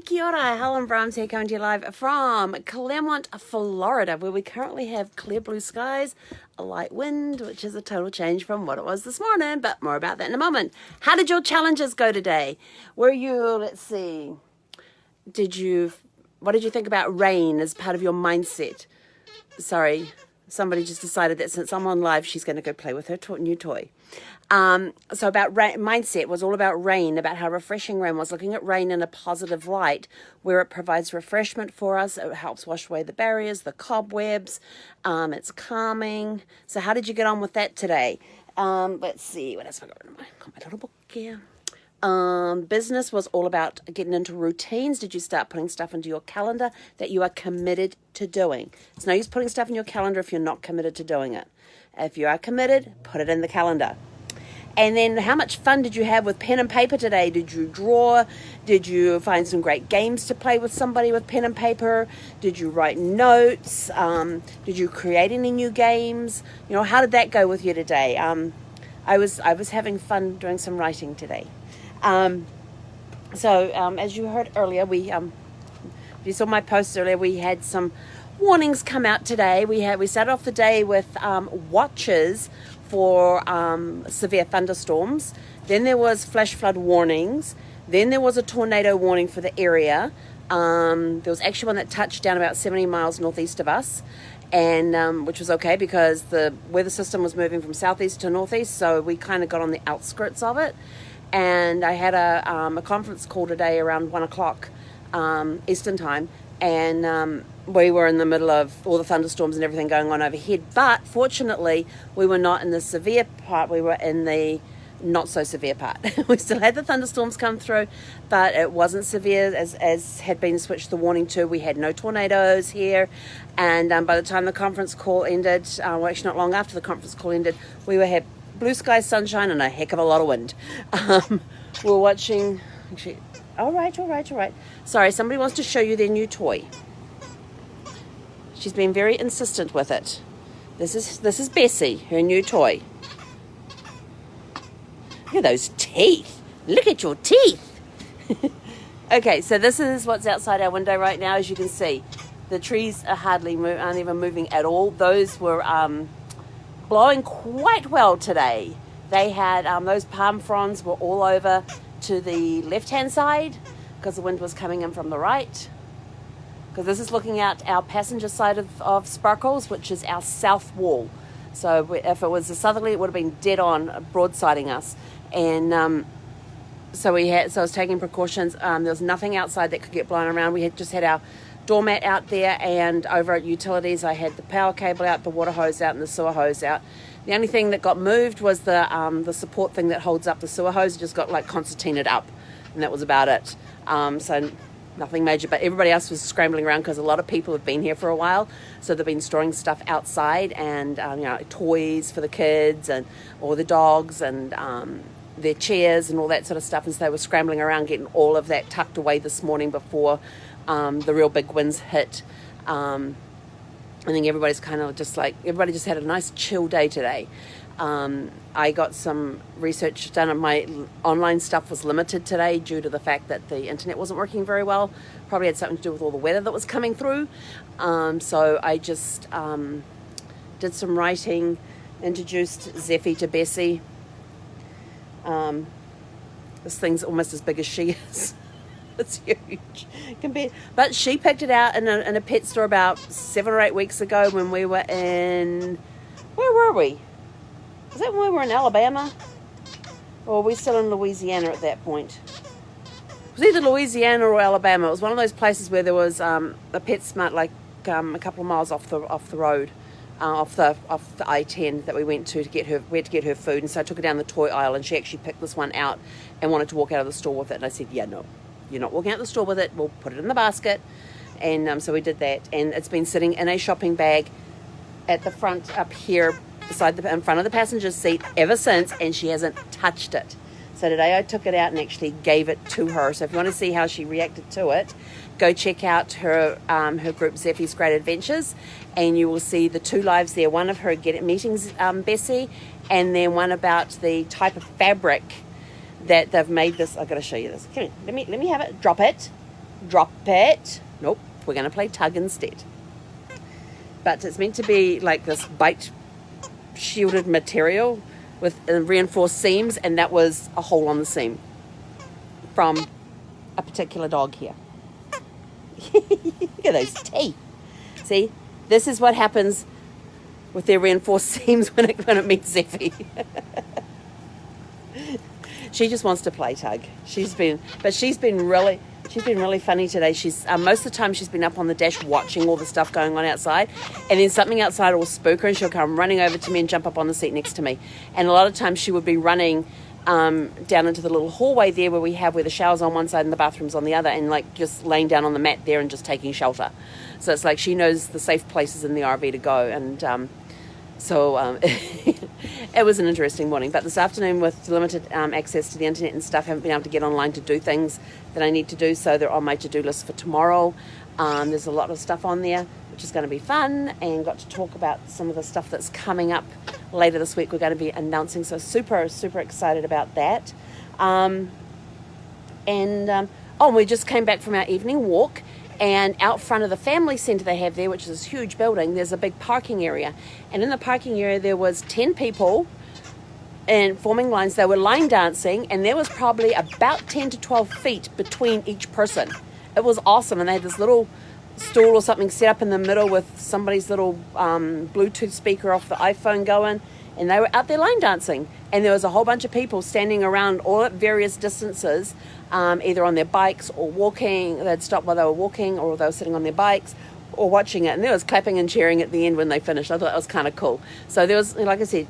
Kia ora, Helen Brahms here, coming to you live from Claremont, Florida, where we currently have clear blue skies, a light wind, which is a total change from what it was this morning, but more about that in a moment. How did your challenges go today? Were you, let's see, what did you think about rain as part of your mindset? Sorry, somebody just decided that since I'm on live, she's going to go play with her new toy. So about mindset was all about rain, about how refreshing rain was, looking at rain in a positive light, where it provides refreshment for us. It helps wash away the barriers, the cobwebs. It's calming. So how did you get on with that today? Let's see, what else have I got in my little book here? Business was all about getting into routines. Did you start putting stuff into your calendar that you are committed to doing? It's no use putting stuff in your calendar if you're not committed to doing it. If you are committed, put it in the calendar. And then how much fun did you have with pen and paper today? Did you draw? Did you find some great games to play with somebody with pen and paper? Did you write notes? Did you create any new games? You know, how did that go with you today? I was having fun doing some writing today. As you heard earlier, if you saw my post earlier, we had some warnings come out today. We started off the day with watches for severe thunderstorms. Then there was flash flood warnings. Then there was a tornado warning for the area. There was actually one that touched down about 70 miles northeast of us, and which was okay because the weather system was moving from southeast to northeast, so we kind of got on the outskirts of it. And I had a conference call today around 1 o'clock Eastern time, and we were in the middle of all the thunderstorms and everything going on overhead. But fortunately, we were not in the severe part. We were in the not so severe part. We still had the thunderstorms come through, but it wasn't severe as had been switched the warning to. We had no tornadoes here. And by the time the conference call ended, well, actually not long after the conference call ended, we had blue skies, sunshine, and a heck of a lot of wind. We were watching, actually, all right. Sorry, somebody wants to show you their new toy. She's been very insistent with it. This is Bessie, her new toy. Look at those teeth. Look at your teeth. Okay, so this is what's outside our window right now, as you can see. The trees aren't even moving at all. Those were blowing quite well today. They had those palm fronds were all over to the left-hand side because the wind was coming in from the right. Because this is looking out our passenger side of Sparkles, which is our south wall. So if it was a southerly, it would have been dead on broadsiding us. And so I was taking precautions. There was nothing outside that could get blown around. We had just had our doormat out there, and over at utilities, I had the power cable out, the water hose out, and the sewer hose out. The only thing that got moved was the support thing that holds up the sewer hose. It just got like concertinaed up, and that was about it. So nothing major, but everybody else was scrambling around because a lot of people have been here for a while, so they've been storing stuff outside, and toys for the kids and or the dogs and their chairs and all that sort of stuff, and so they were scrambling around getting all of that tucked away this morning before the real big winds hit. I think everybody's kind of everybody just had a nice chill day today. I got some research done, and my online stuff was limited today due to the fact that the internet wasn't working very well. Probably had something to do with all the weather that was coming through. So I just did some writing, introduced Zephy to Bessie. This thing's almost as big as she is. It's huge. But she picked it out in a pet store about 7 or 8 weeks ago when we were in... Where were we? Was that when we were in Alabama? Or were we still in Louisiana at that point? It was either Louisiana or Alabama. It was one of those places where there was a PetSmart like a couple of miles off the road, off the I-10 that we went to get her. We had to get her food, and so I took her down the toy aisle, and she actually picked this one out and wanted to walk out of the store with it. And I said, "Yeah, no, you're not walking out of the store with it. We'll put it in the basket." And so we did that, and it's been sitting in a shopping bag at the front up here in front of the passenger seat ever since, and she hasn't touched it. So today I took it out and actually gave it to her. So if you want to see how she reacted to it, go check out her group Zephy's Great Adventures, and you will see the 2 lives there. One of her meeting Bessie, and then one about the type of fabric that they've made this. I've got to show you this. Come here, let me have it. Drop it. Drop it. Nope, we're going to play tug instead. But it's meant to be like this bite shielded material with reinforced seams, and that was a hole on the seam from a particular dog here. Look at those teeth. See, this is what happens with their reinforced seams when it meets Zephy. She just wants to play tug. She's been really funny today. She's most of the time she's been up on the dash watching all the stuff going on outside, and then something outside will spook her and she'll come running over to me and jump up on the seat next to me. And a lot of times she would be running down into the little hallway there where the shower's on one side and the bathroom's on the other, and like just laying down on the mat there and just taking shelter. So it's like she knows the safe places in the RV to go, and so it was an interesting morning. But this afternoon, with limited access to the internet and stuff, I haven't been able to get online to do things that I need to do, so they're on my to-do list for tomorrow. There's a lot of stuff on there, which is going to be fun, and got to talk about some of the stuff that's coming up later this week. We're going to be announcing, so super excited about that. We just came back from our evening walk, and out front of the family centre they have there, which is this huge building, there's a big parking area, and in the parking area there was 10 people and forming lines. They were line dancing, and there was probably about 10 to 12 feet between each person. It was awesome, and they had this little stool or something set up in the middle with somebody's little Bluetooth speaker off the iPhone going, and they were out there line dancing, and there was a whole bunch of people standing around all at various distances, either on their bikes or walking. They'd stop while they were walking, or they were sitting on their bikes or watching it, and there was clapping and cheering at the end when they finished. I thought that was kind of cool. So there was, like I said,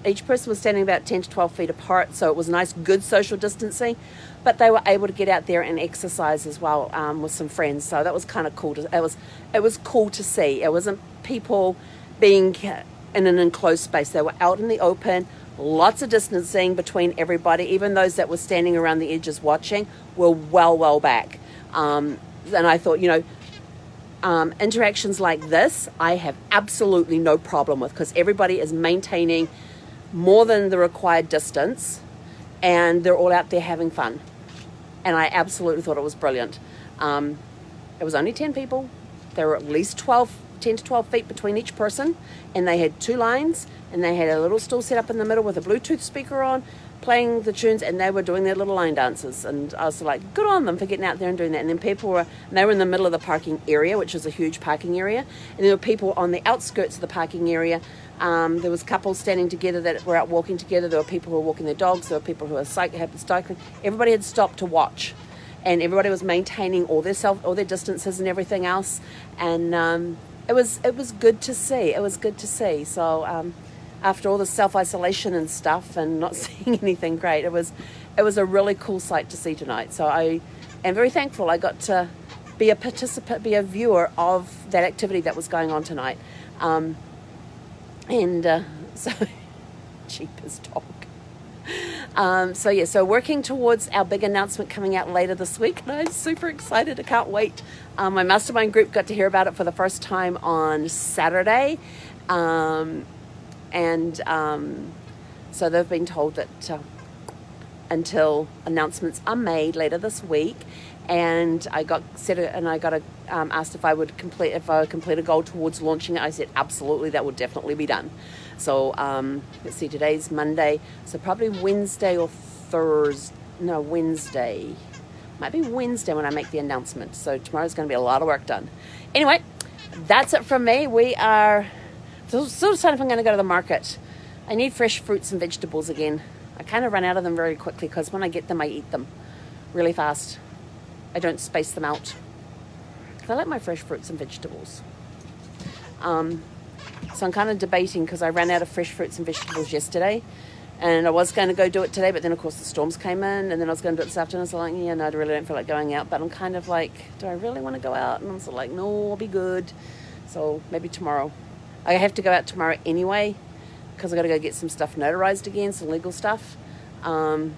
each person was standing about 10 to 12 feet apart, so it was nice, good social distancing, but they were able to get out there and exercise as well with some friends. So that was kind of cool. It was cool to see. It wasn't people being in an enclosed space. They were out in the open, lots of distancing between everybody. Even those that were standing around the edges watching were well back. And I thought, interactions like this, I have absolutely no problem with, because everybody is maintaining more than the required distance, and they're all out there having fun. And I absolutely thought it was brilliant. It was only 10 people. There were at least 10 to 12 feet between each person, and they had 2 lines, and they had a little stool set up in the middle with a Bluetooth speaker on, playing the tunes, and they were doing their little line dances. And I was like, good on them for getting out there and doing that. And then they were in the middle of the parking area, which is a huge parking area, and there were people on the outskirts of the parking area. There was couples standing together that were out walking together. There were people who were walking their dogs. There were people who were cycling. Everybody had stopped to watch, and everybody was maintaining all their distances and everything else. And it was good to see. It was good to see. So after all the self-isolation and stuff and not seeing anything great, it was a really cool sight to see tonight. So I am very thankful I got to be a participant, be a viewer of that activity that was going on tonight. So cheapest dog. So working towards our big announcement coming out later this week, and I'm super excited. I can't wait. My mastermind group got to hear about it for the first time on Saturday. So they've been told that until announcements are made later this week, and I got asked if I would complete a goal towards launching it. I said absolutely, that would definitely be done. So let's see, today's Monday, so probably Wednesday or Thursday. No, Wednesday. Might be Wednesday when I make the announcement. So tomorrow's going to be a lot of work done. Anyway, that's it from me. We are still deciding if I'm going to go to the market. I need fresh fruits and vegetables again. I kind of run out of them very quickly, because when I get them, I eat them really fast. I don't space them out. I like my fresh fruits and vegetables. So I'm kind of debating, because I ran out of fresh fruits and vegetables yesterday, and I was going to go do it today, but then of course the storms came in, and then I was going to do it this afternoon. So I'm like, yeah, no, I really don't feel like going out, but I'm kind of like, do I really want to go out? And I'm sort of like, no, I'll be good. So maybe tomorrow. I have to go out tomorrow anyway, because I got to go get some stuff notarized again, some legal stuff. So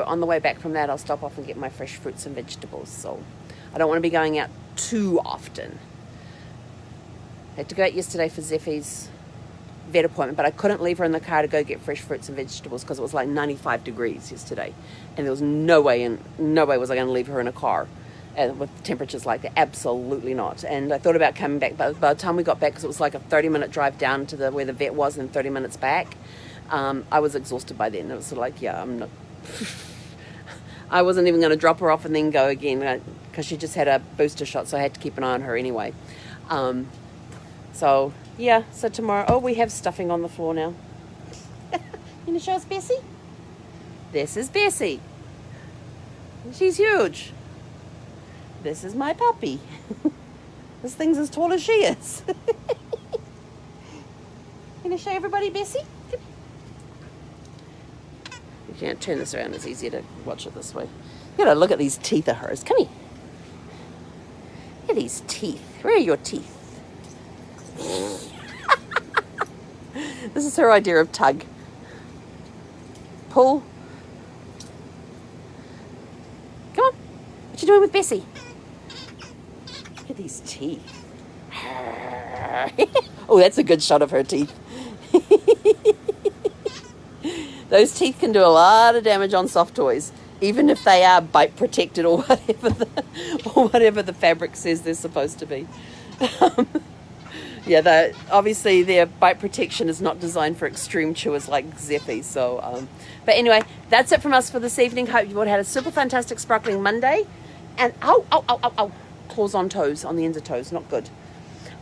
on the way back from that, I'll stop off and get my fresh fruits and vegetables. So I don't want to be going out too often. I had to go out yesterday for Zephy's vet appointment, but I couldn't leave her in the car to go get fresh fruits and vegetables because it was like 95 degrees yesterday, and there was no way was I going to leave her in a car with temperatures like that. Absolutely not. And I thought about coming back, but by the time we got back, because it was like a 30-minute drive down to where the vet was and 30 minutes back, I was exhausted by then. It was sort of like, yeah, I'm not. I wasn't even going to drop her off and then go again because she just had a booster shot, so I had to keep an eye on her anyway. So yeah, so tomorrow, oh, we have stuffing on the floor now. You gonna show us Bessie? This is Bessie. She's huge. This is my puppy. This thing's as tall as she is. Gonna show everybody Bessie? You can't turn this around, it's easier to watch it this way. You gotta look at these teeth of hers. Come here. Look at these teeth. Where are your teeth? This is her idea of tug. Pull. Come on. What you doing with Bessie? Look at these teeth. Oh, that's a good shot of her teeth. Those teeth can do a lot of damage on soft toys, even if they are bite protected or whatever the fabric says they're supposed to be. Yeah, obviously their bite protection is not designed for extreme chewers like Zephy. So, but anyway, that's it from us for this evening. Hope you all had a super fantastic sparkling Monday. And ow, claws on toes, on the ends of toes, not good.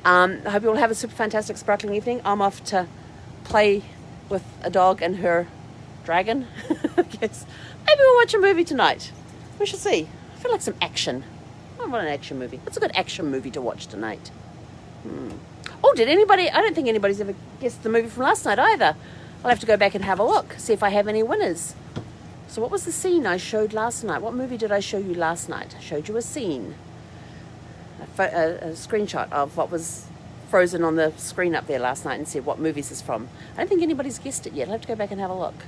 I hope you all have a super fantastic sparkling evening. I'm off to play with a dog and her dragon. Yes. Maybe we'll watch a movie tonight. We shall see. I feel like some action. I want an action movie. What's a good action movie to watch tonight? Oh, did anybody? I don't think anybody's ever guessed the movie from last night either. I'll have to go back and have a look, see if I have any winners. So what was the scene I showed last night? What movie did I show you last night? I showed you a scene. A screenshot of what was frozen on the screen up there last night and said what movie is this from. I don't think anybody's guessed it yet. I'll have to go back and have a look.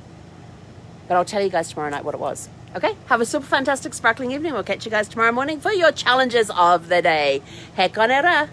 But I'll tell you guys tomorrow night what it was. Okay? Have a super fantastic sparkling evening. We'll catch you guys tomorrow morning for your challenges of the day. Heck on era.